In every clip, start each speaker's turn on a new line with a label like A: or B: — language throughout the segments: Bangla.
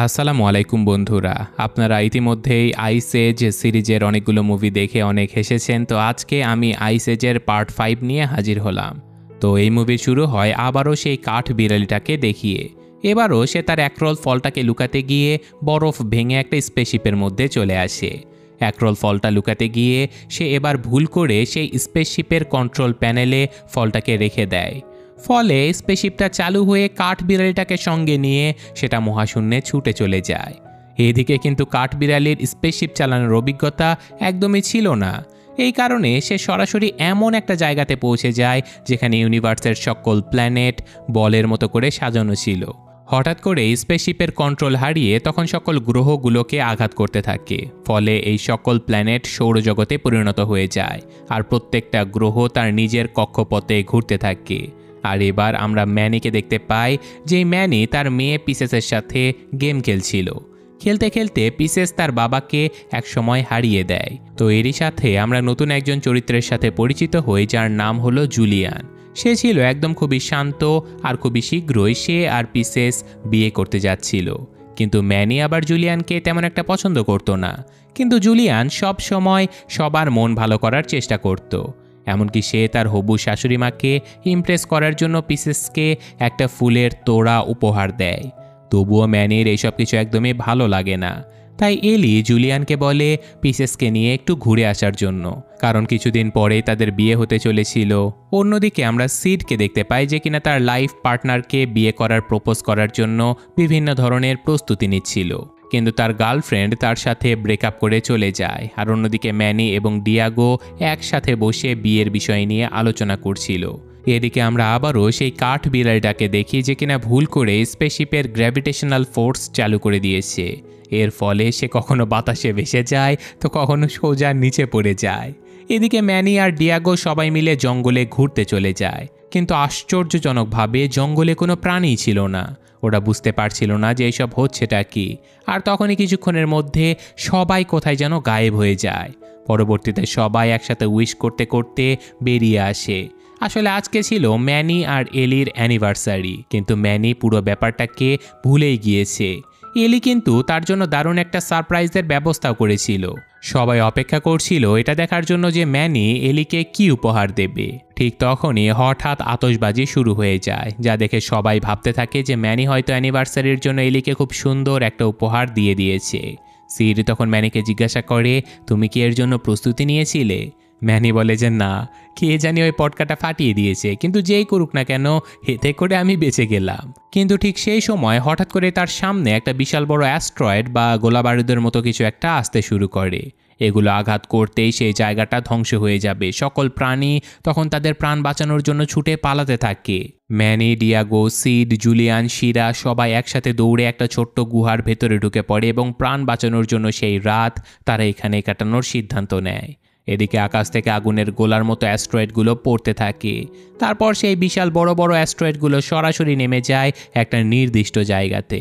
A: আসসালামু আলাইকুম বন্ধুরা, আপনারা ইতিমধ্যেই আইস এজ সিরিজের অনেকগুলো মুভি দেখে অনেক হেসেছেন। তো আজকে আমি আইস এজের পার্ট 5 নিয়ে হাজির হলাম। তো এই মুভি শুরু হয় আবারও সেই কাঠ বিড়ালিটাকে দেখিয়ে। এবারও সে তার একরোল ফলটাকে লুকাতে গিয়ে বরফ ভেঙে একটা স্পেসশিপের মধ্যে চলে আসে। একরোল ফলটা লুকাতে গিয়ে সে এবার ভুল করে সেই স্পেসশিপের কন্ট্রোল প্যানেলে ফলটাকে রেখে দেয়। ফলে স্পেসশিপটা চালু হয়ে কাঠ বিড়ালিটাকে সঙ্গে নিয়ে সেটা মহাশূন্যে ছুটে চলে যায়। এদিকে কিন্তু কাঠ বিড়ালির স্পেসশিপ চালানোর অভিজ্ঞতা একদমই ছিল না। এই কারণে সে সরাসরি এমন একটা জায়গাতে পৌঁছে যায় যেখানে ইউনিভার্সের সকল প্ল্যানেট বলের মতো করে সাজানো ছিল। হঠাৎ করে স্পেসশিপের কন্ট্রোল হারিয়ে তখন সকল গ্রহগুলোকে আঘাত করতে থাকে। ফলে এই সকল প্ল্যানেট সৌরজগতে পরিণত হয়ে যায় আর প্রত্যেকটা গ্রহ তার নিজের কক্ষপথে ঘুরতে থাকে। আর এবার আমরা ম্যানিকে দেখতে পাই যে ম্যানি তার মেয়ে পিসেসের সাথে গেম খেলছিল। খেলতে খেলতে পিসেস তার বাবাকে একসময় হারিয়ে দেয়। তো এরই সাথে আমরা নতুন একজন চরিত্রের সাথে পরিচিত হই যার নাম হলো জুলিয়ান। সে ছিল একদম খুবই শান্ত আর খুবই শীঘ্রই সে আর পিসেস বিয়ে করতে যাচ্ছিল। কিন্তু ম্যানি আবার জুলিয়ানকে তেমন একটা পছন্দ করতো না। কিন্তু জুলিয়ান সব সময় সবার মন ভালো করার চেষ্টা করত। এমনকি সে তার হবু শাশুড়ি মাকে ইমপ্রেস করার জন্য পিসেসকে একটা ফুলের তোড়া উপহার দেয়। তবুও ম্যানির এইসব কিছু একদমই ভালো লাগে না। তাই এলি জুলিয়ানকে বলে পিসেসকে নিয়ে একটু ঘুরে আসার জন্য, কারণ কিছুদিন পরেই তাদের বিয়ে হতে চলেছিল। অন্যদিকে আমরা সিডকে দেখতে পাই যে কিনা তার লাইফ পার্টনারকে বিয়ে করার প্রপোজ করার জন্য বিভিন্ন ধরনের প্রস্তুতি নিচ্ছিল। কিন্তু তার গার্লফ্রেন্ড তার সাথে ব্রেকআপ করে চলে যায়। আর অন্যদিকে ম্যানি এবং ডিয়াগো একসাথে বসে বিয়ের বিষয় নিয়ে আলোচনা করছিল। এদিকে আমরা আবারও সেই কাঠ বিড়ালটাকে দেখি যে কিনা ভুল করে স্পেসশিপের গ্র্যাভিটেশনাল ফোর্স চালু করে দিয়েছে। এর ফলে সে কখনো বাতাসে ভেসে যায় তো কখনো সোজা নিচে পড়ে যায়। এদিকে ম্যানি আর ডিয়াগো সবাই মিলে জঙ্গলে ঘুরতে চলে যায়। কিন্তু আশ্চর্যজনকভাবে জঙ্গলে কোনো প্রাণী ছিল না। ওরা বুঝতে পারছিল না যে এইসব হচ্ছেটা কি। আর তখনই কিছুক্ষণের মধ্যে সবাই কোথায় যেন গায়েব হয়ে যায়। পরবর্তীতে সবাই একসাথে উইশ করতে করতে বেরিয়ে আসে। আসলে আজকে ছিল ম্যানি আর এলির অ্যানিভার্সারি, কিন্তু ম্যানি পুরো ব্যাপারটাকে ভুলেই গিয়েছে। এলি কিন্তু তার জন্য দারুণ একটা সারপ্রাইজের ব্যবস্থাও করেছিল। সবাই অপেক্ষা করছিল এটা দেখার জন্য যে ম্যানি এলিকে কি উপহার দেবে। ঠিক তখনই হঠাৎ আতশবাজি শুরু হয়ে যায়, যা দেখে সবাই ভাবতে থাকে যে ম্যানি হয়তো অ্যানিভার্সারির জন্য এলিকে খুব সুন্দর একটা উপহার দিয়ে দিয়েছে। সিড তখন ম্যানিকে জিজ্ঞাসা করে, তুমি কি এর জন্য প্রস্তুতি নিয়েছিলে? ম্যানি বলে যে না, কে জানি ওই পটকাটা ফাটিয়ে দিয়েছে, কিন্তু যেই করুক না কেন এতে করে আমি বেঁচে গেলাম। কিন্তু ঠিক সেই সময় হঠাৎ করে তার সামনে একটা বিশাল বড় অ্যাস্ট্রয়েড বা গোলাবারুদের মতো কিছু একটা আসতে শুরু করে। এগুলো আঘাত করতেই সেই জায়গাটা ধ্বংস হয়ে যাবে। সকল প্রাণী তখন তাদের প্রাণ বাঁচানোর জন্য ছুটে পালাতে থাকে। ম্যানি, ডিয়াগো, সিড, জুলিয়ান, শিরা সবাই একসাথে দৌড়ে একটা ছোট্ট গুহার ভেতরে ঢুকে পড়ে এবং প্রাণ বাঁচানোর জন্য সেই রাত তারা এখানে কাটানোর সিদ্ধান্ত নেয়। এদিকে আকাশ থেকে আগুনের গোলার মতো অ্যাস্ট্রয়েডগুলো পড়তে থাকে। তারপর সেই বিশাল বড় বড় অ্যাস্ট্রয়েডগুলো সরাসরি নেমে যায় একটা নির্দিষ্ট জায়গাতে।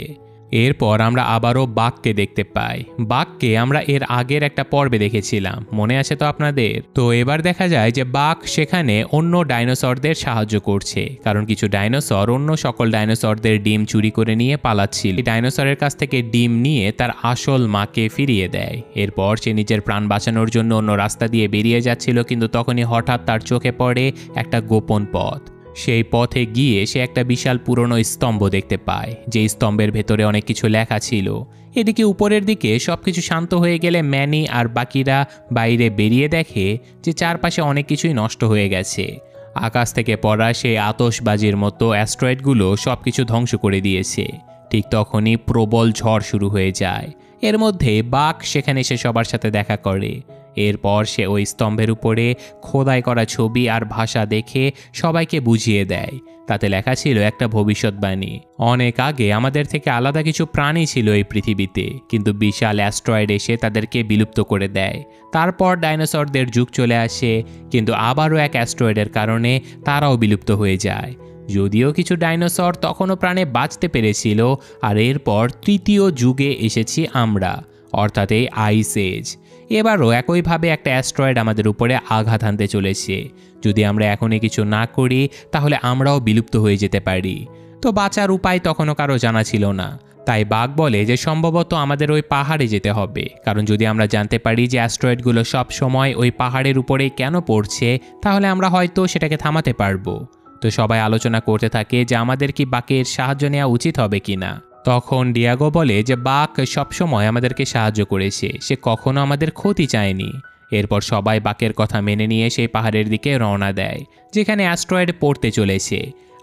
A: এরপর আমরা আবারও বাঘকে দেখতে পাই। বাঘকে আমরা এর আগের একটা পর্বে দেখেছিলাম, মনে আছে তো আপনাদের? তো এবার দেখা যায় যে বাঘ সেখানে অন্য ডাইনোসরদের সাহায্য করছে, কারণ কিছু ডাইনোসর অন্য সকল ডাইনোসরদের ডিম চুরি করে নিয়ে পালাচ্ছিল। ডাইনোসরের কাছ থেকে ডিম নিয়ে তার আসল মাকে ফিরিয়ে দেয়। এরপর সে নিজের প্রাণ বাঁচানোর জন্য অন্য রাস্তা দিয়ে বেরিয়ে যাচ্ছিল, কিন্তু তখনই হঠাৎ তার চোখে পড়ে একটা গোপন পথ। সেই পথে গিয়ে সে একটা বিশাল পুরনো স্তম্ভ দেখতে পায়, যে স্তম্ভের ভেতরে অনেক কিছু লেখা ছিল। এদিকে উপরের দিকে সবকিছু শান্ত হয়ে গেলে ম্যানি আর বাকিরা বাইরে বেরিয়ে দেখে যে চারপাশে অনেক কিছুই নষ্ট হয়ে গেছে। আকাশ থেকে পড়া সেই আতশবাজির মতো অ্যাস্ট্রয়েডগুলো সবকিছু ধ্বংস করে দিয়েছে। ঠিক তখনই প্রবল ঝড় শুরু হয়ে যায়। এর মধ্যে বাঘ সেখানে এসে সবার সাথে দেখা করে। এরপর সে ওই স্তম্ভের উপরে খোদাই করা ছবি আর ভাষা দেখে সবাইকে বুঝিয়ে দেয়। তাতে লেখা ছিল একটা ভবিষ্যৎবাণী। অনেক আগে আমাদের থেকে আলাদা কিছু প্রাণী ছিল এই পৃথিবীতে, কিন্তু বিশাল অ্যাস্ট্রয়েড এসে তাদেরকে বিলুপ্ত করে দেয়। তারপর ডাইনোসরদের যুগ চলে আসে, কিন্তু আবারও এক অ্যাস্ট্রয়েডের কারণে তারাও বিলুপ্ত হয়ে যায়। যদিও কিছু ডাইনোসর তখনও প্রাণে বাঁচতে পেরেছিল। আর এরপর তৃতীয় যুগে এসেছি আমরা, অর্থাৎ এই আইস এজ। এবারও একইভাবে একটা অ্যাস্ট্রয়েড আমাদের উপরে আঘাত হানতে চলেছে। যদি আমরা এখনই কিছু না করি তাহলে আমরাও বিলুপ্ত হয়ে যেতে পারি। তো বাঁচার উপায় তখনও কারো জানা ছিল না। তাই বাঘ বলে যে সম্ভবত আমাদের ওই পাহাড়ে যেতে হবে, কারণ যদি আমরা জানতে পারি যে অ্যাস্ট্রয়েডগুলো সব সময় ওই পাহাড়ের উপরেই কেন পড়ছে, তাহলে আমরা হয়তো সেটাকে থামাতে পারবো। তো সবাই আলোচনা করতে থাকে যে আমাদের কি বাঘের সাহায্য নেওয়া উচিত হবে কিনা। তখন ডিয়াগো বলে যে বাঘ সবসময় আমাদেরকে সাহায্য করেছে, সে কখনো আমাদের ক্ষতি চায়নি। এরপর সবাই বাঘের কথা মেনে নিয়ে সেই পাহাড়ের দিকে রওনা দেয় যেখানে অ্যাস্ট্রয়েড পড়তে চলেছে।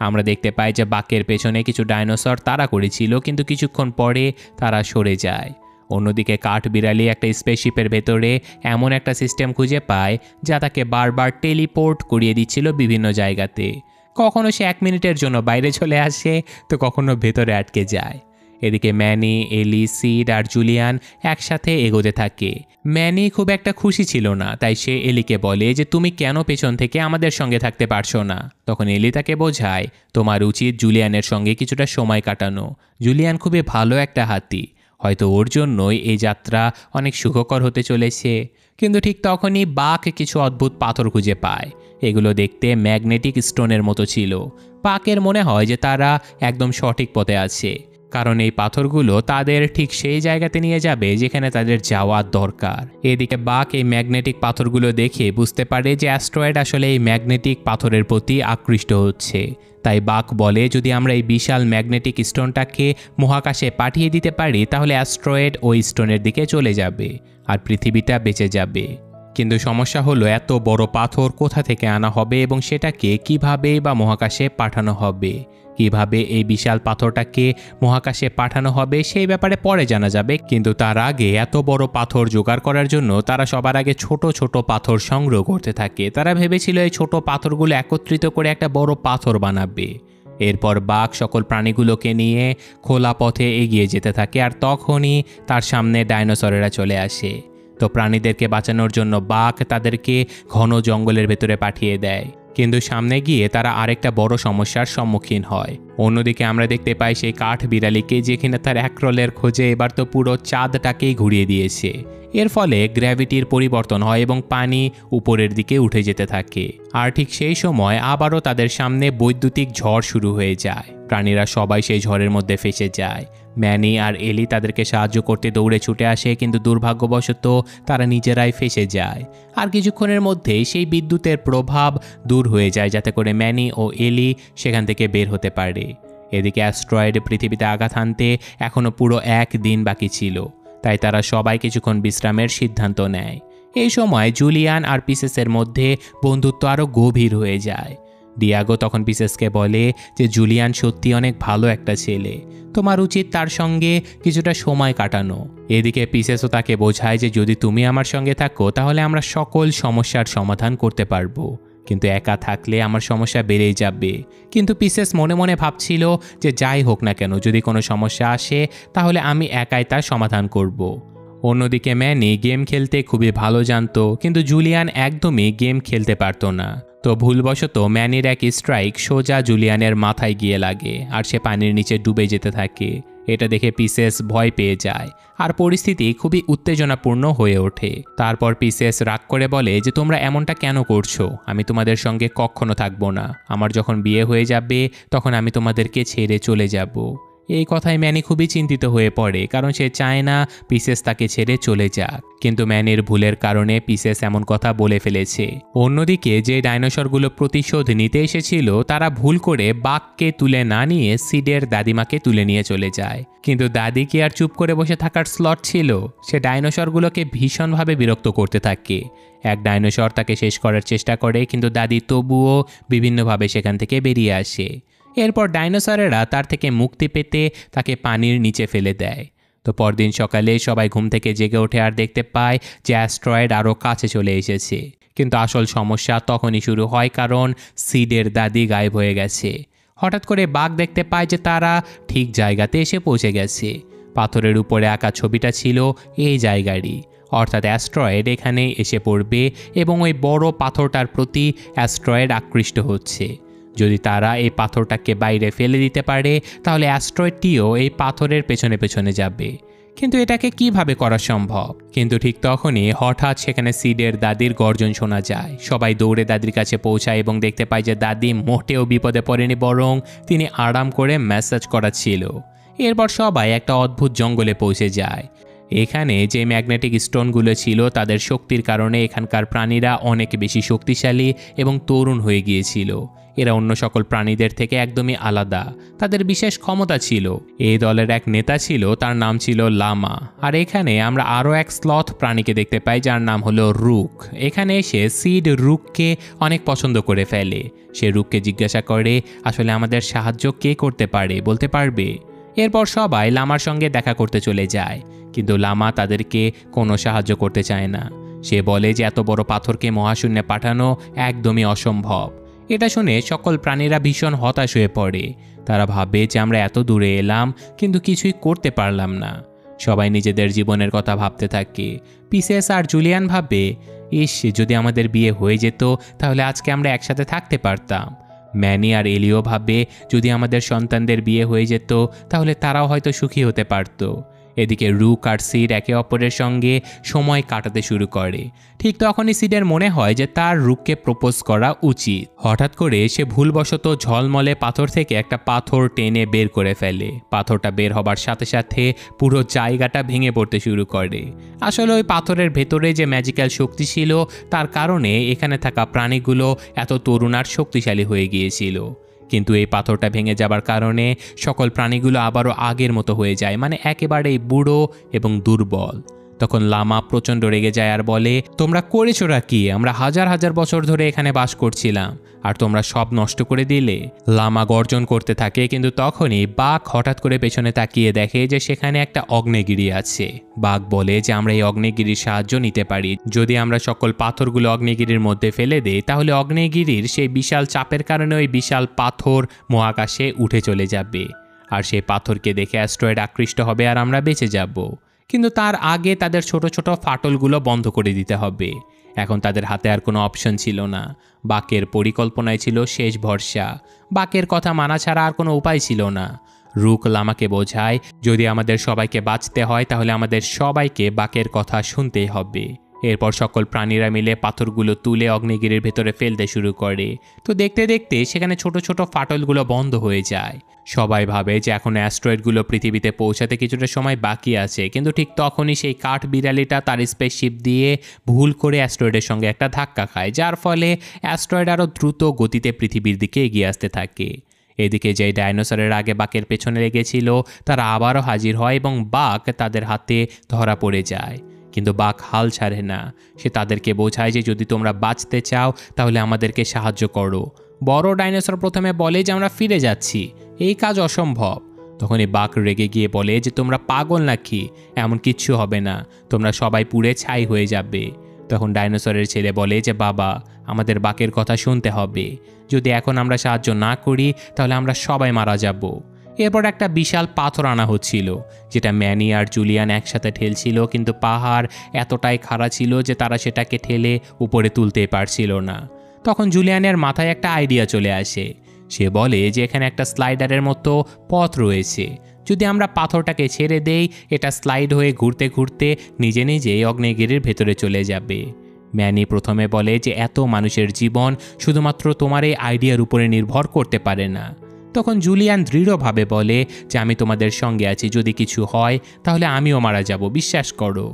A: আমরা দেখতে পাই যে বাঘের পেছনে কিছু ডাইনোসর তাড়া করেছিল, কিন্তু কিছুক্ষণ পরে তারা সরে যায়। অন্যদিকে কাঠবিড়ালি একটা স্পেসশিপের ভেতরে এমন একটা সিস্টেম খুঁজে পায় যা তাকে বারবার টেলিপোর্ট করিয়ে দিচ্ছিল বিভিন্ন জায়গাতে। কখনো সে 1 মিনিটের জন্য বাইরে চলে আসে, তো কখনো ভেতরে আটকে যায়। এদিকে ম্যানি, এলি, সিড আর জুলিয়ান একসাথে এগোতে থাকে। ম্যানি খুব একটা খুশি ছিল না, তাই সে এলিকে বলে যে তুমি কেন পেছন থেকে আমাদের সঙ্গে থাকতে পারছো না। তখন এলি তাকে বোঝায় তোমার উচিত জুলিয়ানের সঙ্গে কিছুটা সময় কাটানো। জুলিয়ান খুবই ভালো একটা হাতি, হয়তো ওর জন্যই এই যাত্রা অনেক সুখকর হতে চলেছে। কিন্তু ঠিক তখনই বাঘ কিছু অদ্ভুত পাথর খুঁজে পায়। এগুলো দেখতে ম্যাগনেটিক স্টোনের মতো ছিল। বাঘের মনে হয় যে তারা একদম সঠিক পথে আছে, কারণ এই পাথরগুলো তাদের ঠিক সেই জায়গাতে নিয়ে যাবে যেখানে তাদের যাওয়ার দরকার। এদিকে বাঘ এই ম্যাগনেটিক পাথরগুলো দেখে বুঝতে পারে যে অ্যাস্ট্রয়েড আসলে এই ম্যাগনেটিক পাথরের প্রতি আকৃষ্ট হচ্ছে। তাই বাঘ বলে যদি আমরা এই বিশাল ম্যাগনেটিক স্টোনটাকে মহাকাশে পাঠিয়ে দিতে পারি, তাহলে অ্যাস্ট্রয়েড ওই স্টোনের দিকে চলে যাবে আর পৃথিবীটা বেঁচে যাবে। কিন্তু সমস্যা হলো এত বড় পাথর কোথা থেকে আনা হবে এবং সেটাকে কিভাবে বা মহাকাশে পাঠানো হবে। কিভাবে এই বিশাল পাথরটাকে মহাকাশে পাঠানো হবে সেই ব্যাপারে পরে জানা যাবে, কিন্তু তার আগে এত বড় পাথর জোগাড় করার জন্য তারা সবার আগে ছোট ছোট পাথর সংগ্রহ করতে থাকে। তারা ভেবেছিল এই ছোট পাথরগুলো একত্রিত করে একটা বড় পাথর বানাবে। এরপর বাঘ সকল প্রাণীগুলোকে নিয়ে খোলা পথে এগিয়ে যেতে থাকে, আর তখনই তার সামনে ডাইনোসরেরা চলে আসে। তো প্রাণীদেরকে বাঁচানোর জন্য বাঘ তাদেরকে ঘন জঙ্গলের ভেতরে পাঠিয়ে দেয়, কিন্তু সামনে গিয়ে তারা আরেকটা বড় সমস্যার সম্মুখীন হয়। অন্যদিকে আমরা দেখতে পাই সেই কাঠ বিড়ালিকে, যেখানে তার একরলের খোঁজে এবার তো পুরো চাঁদটাকেই ঘুরিয়ে দিয়েছে। এর ফলে গ্র্যাভিটির পরিবর্তন হয় এবং পানি উপরের দিকে উঠে যেতে থাকে। আর ঠিক সেই সময় আবারও তাদের সামনে বৈদ্যুতিক ঝড় শুরু হয়ে যায়। প্রাণীরা সবাই সেই ঝড়ের মধ্যে ফেঁসে যায়। ম্যানি আর এলি তাদেরকে সাহায্য করতে দৌড়ে ছুটে আসে, কিন্তু দুর্ভাগ্যবশত তারা নিজেরাই ফেঁসে যায়। আর কিছুক্ষণের মধ্যেই সেই বিদ্যুতের প্রভাব দূর হয়ে যায়, যাতে করে ম্যানি ও এলি সেখান থেকে বের হতে পারে। এদিকে অ্যাস্ট্রয়েড পৃথিবীতে আঘাত হানতে এখনও পুরো 1 দিন বাকি ছিল, তাই তারা সবাই কিছুক্ষণ বিশ্রামের সিদ্ধান্ত নেয়। এই সময় জুলিয়ান আর পিসেসের মধ্যে বন্ধুত্ব আরও গভীর হয়ে যায়। ডিয়াগো তখন পিসেসকে বলে যে জুলিয়ান সত্যি অনেক ভালো একটা ছেলে, তোমার উচিত তার সঙ্গে কিছুটা সময় কাটানো। এদিকে পিসেসও তাকে বোঝায় যে যদি তুমি আমার সঙ্গে থাকো তাহলে আমরা সকল সমস্যার সমাধান করতে পারবো, কিন্তু একা থাকলে আমার সমস্যা বেড়েই যাবে। কিন্তু পিসেস মনে মনে ভাবছিল যে যাই হোক না কেন, যদি কোনো সমস্যা আসে তাহলে আমি একাই তার সমাধান করব। অন্যদিকে ম্যানি গেম খেলতে খুবই ভালো জানতো, কিন্তু জুলিয়ান একদমই গেম খেলতে পারতো না। তো ভুলবশত ম্যানির এক স্ট্রাইক সোজা জুলিয়ানের মাথায় গিয়ে লাগে, আর সে পানির নিচে ডুবে যেতে থাকে। এটা দেখে পিসেস ভয় পেয়ে যায়, আর পরিস্থিতি খুবই উত্তেজনাপূর্ণ হয়ে ওঠে। তারপর পিসেস রাগ করে বলে যে তোমরা এমনটা কেন করছো, আমি তোমাদের সঙ্গে কখনো থাকবো না। আমার যখন বিয়ে হয়ে যাবে তখন আমি তোমাদেরকে ছেড়ে চলে যাব। এই কথায় ম্যানি খুবই চিন্তিত হয়ে পড়ে, কারণ সে চায় না পিসেস তাকে ছেড়ে চলে যাক। কিন্তু ম্যানির ভুলের কারণে পিসেস এমন কথা বলে ফেলেছে। অন্যদিকে যে ডাইনোসরগুলো প্রতিশোধ নিতে এসেছিল তারা ভুল করে বাঘকে তুলে না নিয়ে সিডের দাদিমাকে তুলে নিয়ে চলে যায়। কিন্তু দাদি কি আর চুপ করে বসে থাকার স্লট ছিল? সে ডাইনোসরগুলোকে ভীষণভাবে বিরক্ত করতে থাকে। এক ডাইনোসর তাকে শেষ করার চেষ্টা করে, কিন্তু দাদি তবুও বিভিন্নভাবে সেখান থেকে বেরিয়ে আসে। এরপর ডাইনোসরেরা তার থেকে মুক্তি পেতে তাকে পানির নিচে ফেলে দেয়। তো পরদিন সকালে সবাই ঘুম থেকে জেগে ওঠে আর দেখতে পায় যে অ্যাস্ট্রয়েড আরও কাছে চলে এসেছে। কিন্তু আসল সমস্যা তখনই শুরু হয়, কারণ সিডের দাদি গায়েব হয়ে গেছে। হঠাৎ করে বাঘ দেখতে পায় যে তারা ঠিক জায়গাতে এসে পৌঁছে গেছে। পাথরের উপরে আঁকা ছবিটা ছিল এই জায়গারই, অর্থাৎ অ্যাস্ট্রয়েড এখানে এসে পড়বে এবং ওই বড় পাথরটার প্রতি অ্যাস্ট্রয়েড আকৃষ্ট হচ্ছে। যদি তারা এই পাথরটাকে বাইরে ফেলে দিতে পারে তাহলে অ্যাস্ট্রয়েডটিও এই পাথরের পেছনে পেছনে যাবে। কিন্তু এটাকে কিভাবে করা সম্ভব? কিন্তু ঠিক তখনই হঠাৎ সেখানে সিডের দাদির গর্জন শোনা যায়। সবাই দৌড়ে দাদির কাছে পৌঁছায় এবং দেখতে পায় যে দাদি মোটেও বিপদে পড়েনি, বরং তিনি আরাম করে ম্যাসাজ করাচ্ছিল। এরপর সবাই একটা অদ্ভুত জঙ্গলে পৌঁছে যায়। এখানে যে ম্যাগনেটিক স্টোনগুলো ছিল তাদের শক্তির কারণে এখানকার প্রাণীরা অনেক বেশি শক্তিশালী এবং তরুণ হয়ে গিয়েছিল। এরা অন্য সকল প্রাণীদের থেকে একদমই আলাদা, তাদের বিশেষ ক্ষমতা ছিল। এই দলের এক নেতা ছিল, তার নাম ছিল লামা। আর এখানে আমরা আরও এক স্লথ প্রাণীকে দেখতে পাই যার নাম হলো রুক। এখানে এসে সিড রুককে অনেক পছন্দ করে ফেলে। সে রুককে জিজ্ঞাসা করে আসলে আমাদের সাহায্য কে করতে পারে, বলতে পারবে? এরপর সবাই লামার সঙ্গে দেখা করতে চলে যায়, কিন্তু লামা তাদেরকে কোনো সাহায্য করতে চায় না। সে বলে যে এত বড় পাথরকে মহাশূন্যে পাঠানো একদমই অসম্ভব। এটা শুনে সকল প্রাণীরা ভীষণ হতাশ হয়ে পড়ে। তারা ভাবে যে আমরা এত দূরে এলাম কিন্তু কিছুই করতে পারলাম না। সবাই নিজেদের জীবনের কথা ভাবতে থাকে। পিসেস আর জুলিয়ান ভাবে, ইস, যদি আমাদের বিয়ে হয়ে যেত তাহলে আজকে আমরা একসাথে থাকতে পারতাম। ম্যানি আর এলিও ভাবে যদি আমাদের সন্তানদের বিয়ে হয়ে যেত তাহলে তারাও হয়তো সুখী হতে পারত। এদিকে রুক আর সিড একে অপরের সঙ্গে সময় কাটাতে শুরু করে। ঠিক তখনই সিডের মনে হয় যে তার রুককে প্রপোজ করা উচিত। হঠাৎ করে সে ভুলবশত ঝলমলে পাথর থেকে একটা পাথর টেনে বের করে ফেলে। পাথরটা বের হবার সাথে সাথে পুরো জায়গাটা ভেঙে পড়তে শুরু করে। আসলে ওই পাথরের ভেতরে যে ম্যাজিক্যাল শক্তি ছিল তার কারণে এখানে থাকা প্রাণীগুলো এত তরুণ আর শক্তিশালী হয়ে গিয়েছিল। কিন্তু এই পাথরটা ভেঙে যাবার কারণে সকল প্রাণীগুলো আবারও আগের মতো হয়ে যায়, মানে একেবারেই বুড়ো এবং দুর্বল। তখন লামা প্রচণ্ড রেগে যায় আর বলে, তোমরা করেছোরা কি? আমরা হাজার হাজার বছর ধরে এখানে বাস করছিলাম আর তোমরা সব নষ্ট করে দিলে। লামা গর্জন করতে থাকে, কিন্তু তখনই বাঘ হঠাৎ করে পেছনে তাকিয়ে দেখে যে সেখানে একটা আগ্নেয়গিরি আছে। বাঘ বলে যে আমরা এই আগ্নেয়গিরির সাহায্য নিতে পারি। যদি আমরা সকল পাথরগুলো আগ্নেয়গিরির মধ্যে ফেলে দেই তাহলে আগ্নেয়গিরির সেই বিশাল চাপের কারণে ওই বিশাল পাথর মহাকাশে উঠে চলে যাবে আর সেই পাথরকে দেখে অ্যাস্ট্রয়েড আকৃষ্ট হবে আর আমরা বেঁচে যাব। কিন্তু তার আগে তাদের ছোট ছোট ফাটলগুলো বন্ধ করে দিতে হবে। এখন তাদের হাতে আর কোনো অপশন ছিল না। বাকের পরিকল্পনায় ছিল শেষ ভরসা। বাকের কথা মানা ছাড়া আর কোনো উপায় ছিল না। রুক লামাকে বোঝায়, যদি আমাদের সবাইকে বাঁচতে হয় তাহলে আমাদের সবাইকে বাকের কথা শুনতেই হবে। এরপর সকল প্রাণীরা মিলে পাথরগুলো তুলে অগ্নিগিরির ভেতরে ফেলতে শুরু করে। তো দেখতে দেখতে সেখানে ছোট ছোট ফাটলগুলো বন্ধ হয়ে যায়। সবাই ভাবে যে এখন অ্যাস্ট্রয়েডগুলো পৃথিবীতে পৌঁছাতে কিছুটা সময় বাকি আছে, কিন্তু ঠিক তখনই সেই কাঠ বিড়ালিটা তার স্পেসশিপ দিয়ে ভুল করে অ্যাস্ট্রয়েডের সঙ্গে একটা ধাক্কা খায়, যার ফলে অ্যাস্ট্রয়েড আরও দ্রুত গতিতে পৃথিবীর দিকে এগিয়ে আসতে থাকে। এদিকে যে ডাইনোসরের আগে বাকের পেছনে লেগেছিল তারা আবারও হাজির হয় এবং বাঘ তাদের হাতে ধরা পড়ে যায়। কিন্তু বাঘ হাল ছাড়ে না। সে তাদেরকে বোঝায় যে যদি তোমরা বাঁচতে চাও তাহলে আমাদেরকে সাহায্য করো। বড় ডাইনোসর প্রথমে বলে যে আমরা ফিরে যাচ্ছি, এই কাজ অসম্ভব। তখনই বাঘ রেগে গিয়ে বলে যে তোমরা পাগল নাকি, এমন কিচ্ছু হবে না, তোমরা সবাই পুড়ে ছাই হয়ে যাবে। তখন ডাইনোসরের ছেলে বলে যে বাবা, আমাদের বাকের কথা শুনতে হবে। যদি এখন আমরা সাহায্য না করি তাহলে আমরা সবাই মারা যাব। এরপর একটা বিশাল পাথর আনা হচ্ছিল, যেটা ম্যানি আর জুলিয়ান একসাথে ঠেলছিল, কিন্তু পাহাড় এতটাই খাড়া ছিল যে তারা সেটাকে ঠেলে উপরে তুলতে পারছিল না। তখন জুলিয়ানের মাথায় একটা আইডিয়া চলে আসে। সে বলে যে এখানে একটা স্লাইডারের মতো পথ রয়েছে, যদি আমরা পাথরটাকে ছেড়ে দেই এটা স্লাইড হয়ে ঘুরতে ঘুরতে নিজে নিজেই আগ্নেয়গিরির ভেতরে চলে যাবে। ম্যানি প্রথমে বলে যে এত মানুষের জীবন শুধুমাত্র তোমার এই আইডিয়ার উপরে নির্ভর করতে পারে না। তখন জুলিয়ান দৃঢ়ভাবে বলে যে আমি তোমাদের সঙ্গে আছি, যদি কিছু হয় তাহলে আমিও মারা যাব, বিশ্বাস করো।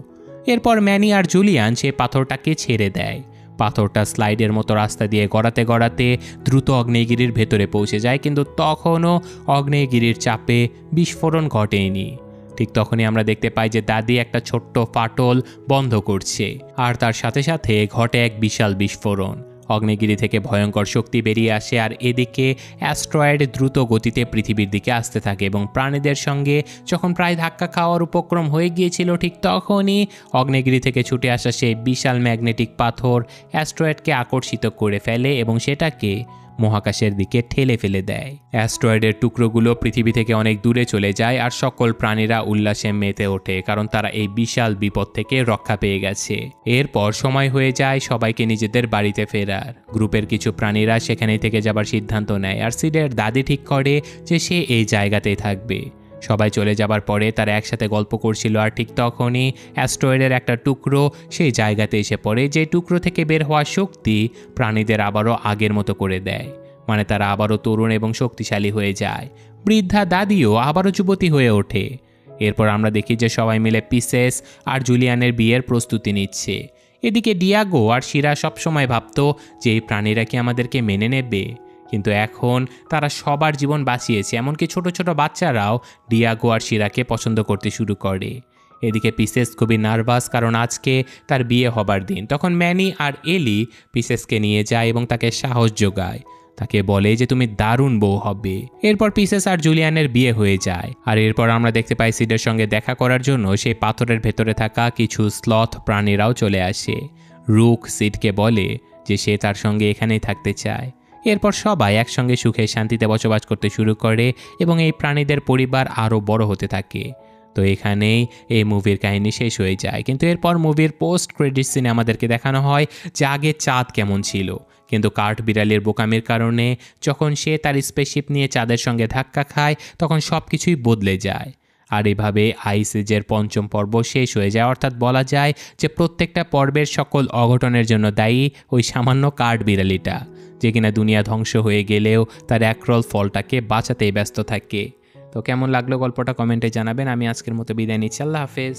A: এরপর ম্যানি আর জুলিয়ান সে পাথরটাকে ছেড়ে দেয়। পাথরটা স্লাইডের মতো রাস্তা দিয়ে গড়াতে গড়াতে দ্রুত আগ্নেয়গিরির ভেতরে পৌঁছে যায়, কিন্তু তখনও আগ্নেয়গিরির চাপে বিস্ফোরণ ঘটেনি। ঠিক তখনই আমরা দেখতে পাই যে দাদি একটা ছোট্ট ফাটল বন্ধ করছে, আর তার সাথে সাথে ঘটে এক বিশাল বিস্ফোরণ। আগ্নেয়গিরি থেকে ভয়ঙ্কর শক্তি বেরিয়ে আসে, আর এদিকে অ্যাস্ট্রয়েড দ্রুত গতিতে পৃথিবীর দিকে আসতে থাকে এবং প্রাণীদের সঙ্গে যখন প্রায় ধাক্কা খাওয়ার উপক্রম হয়ে গিয়েছিল ঠিক তখনই আগ্নেয়গিরি থেকে ছুটে আসা সেই বিশাল ম্যাগনেটিক পাথর অ্যাস্ট্রয়েডকে আকর্ষিত করে ফেলে এবং সেটাকে মহাকাশের দিকে ঠেলে ফেলে দেয়। অ্যাস্ট্রয়েডের টুকরোগুলো পৃথিবী থেকে অনেক দূরে চলে যায় আর সকল প্রাণীরা উল্লাসে মেতে ওঠে, কারণ তারা এই বিশাল বিপদ থেকে রক্ষা পেয়ে গেছে। এরপর সময় হয়ে যায় সবাইকে নিজেদের বাড়িতে ফেরার। গ্রুপের কিছু প্রাণীরা সেখানেই থেকে যাবার সিদ্ধান্ত নেয়, আর সিডের দাদি ঠিক করে যে সে এই জায়গাতেই থাকবে। সবাই চলে যাবার পরে তারা একসাথে গল্প করছিল, আর ঠিক তখনই অ্যাস্ট্রয়েডের একটা টুকরো সেই জায়গাতে এসে পড়ে, যে টুকরো থেকে বের হওয়া শক্তি প্রাণীদের আবারও আগের মতো করে দেয়, মানে তারা আবারও তরুণ এবং শক্তিশালী হয়ে যায়। বৃদ্ধা দাদিও আবারও যুবতী হয়ে ওঠে। এরপর আমরা দেখি যে সবাই মিলে পিসেস আর জুলিয়ানের বিয়ের প্রস্তুতি নিচ্ছে। এদিকে ডিয়াগো আর শিরা সবসময় ভাবত যে এই প্রাণীরা কি আমাদেরকে মেনে নেবে, কিন্তু এখন তারা সবার জীবন বাঁচিয়েছে, এমনকি ছোট ছোট বাচ্চারাও ডিয়াগো আর শিরাকে পছন্দ করতে শুরু করে। এদিকে পিসেস খুবই নার্ভাস, কারণ আজকে তার বিয়ে হবার দিন। তখন ম্যানি আর এলি পিসেসকে নিয়ে যায় এবং তাকে সাহস যোগায়, তাকে বলে যে তুমি দারুণ বউ হবে। এরপর পিসেস আর জুলিয়ানের বিয়ে হয়ে যায়। আর এরপর আমরা দেখতে পাই সিডের সঙ্গে দেখা করার জন্য সেই পাথরের ভেতরে থাকা কিছু স্লথ প্রাণীরাও চলে আসে। রুক সিডকে বলে যে সে তার সঙ্গে এখানেই থাকতে চায়। এরপর সবাই একসঙ্গে সুখে শান্তিতে বসবাস করতে শুরু করে এবং এই প্রাণীদের পরিবার আরও বড় হতে থাকে। তো এখানেই এই মুভির কাহিনী শেষ হয়ে যায়। কিন্তু এরপর মুভির পোস্ট ক্রেডিট সিনে আমাদেরকে দেখানো হয় যে আগে চাঁদ কেমন ছিল, কিন্তু কাঠ বিড়ালের বোকামির কারণে যখন সে তার স্পেসশিপ নিয়ে চাঁদের সঙ্গে ধাক্কা খায় তখন সব কিছুই বদলে যায়। আর এভাবে আইস এজের পঞ্চম পর্ব শেষ হয়ে যায়। অর্থাৎ বলা যায় যে প্রত্যেকটা পর্বের সকল অঘটনের জন্য দায়ী ওই সামান্য কাঠ বিড়ালিটা, যে কিনা দুনিয়া ধ্বংস হয়ে গেলেও তার একরল ফলটাকে বাঁচাতেই ব্যস্ত থাকে। তো কেমন লাগলো গল্পটা কমেন্টে জানাবেন। আমি আজকের মতো বিদায় নিচ্ছি। আল্লাহ হাফেজ।